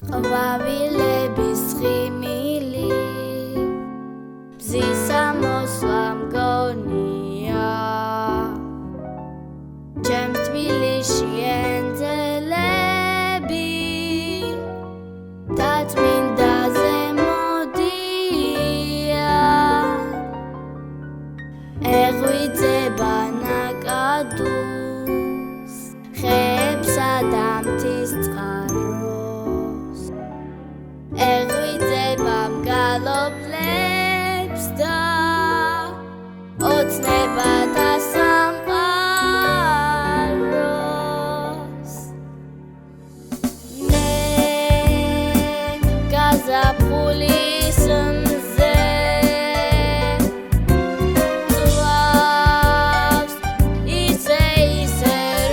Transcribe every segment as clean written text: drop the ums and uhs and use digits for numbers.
ყვავილების ღიმილი ბზისა მოსვლა მგონია ჩემს თბილისში ენძელები დაწმინდაზე მოდიან ეღვიძება ნაკადუს ხეებსა და მთის წყაროს ეღვიძება მგალობლებს და ოცნებათა სამყაროს მე გაზაფხულის მზე წვავს ისე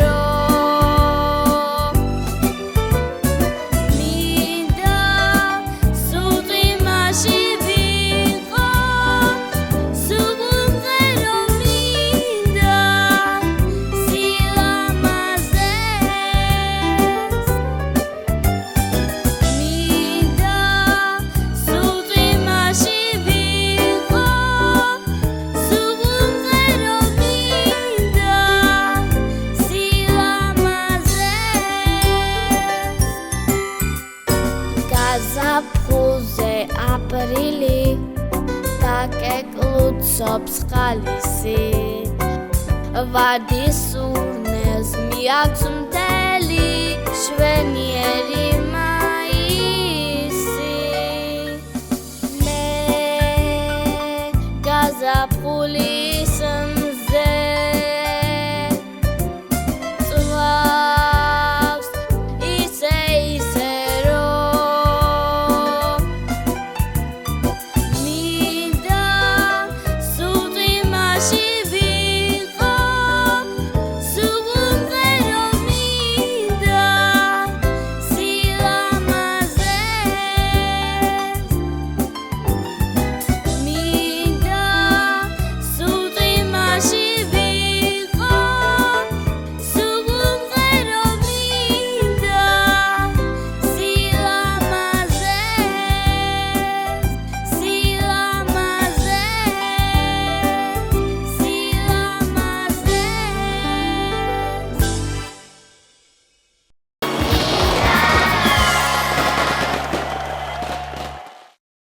რომ მინდა სულ იმაში ვიყო სულზე რომ მინდა სილამაზეს მინდა სულ იმაში ვიყო სულზე რომ მინდა სილამაზეს გაზაფხულზე აპრილი დაკეკლუცობს ხალისი ვარდის ურნელს მიაქვს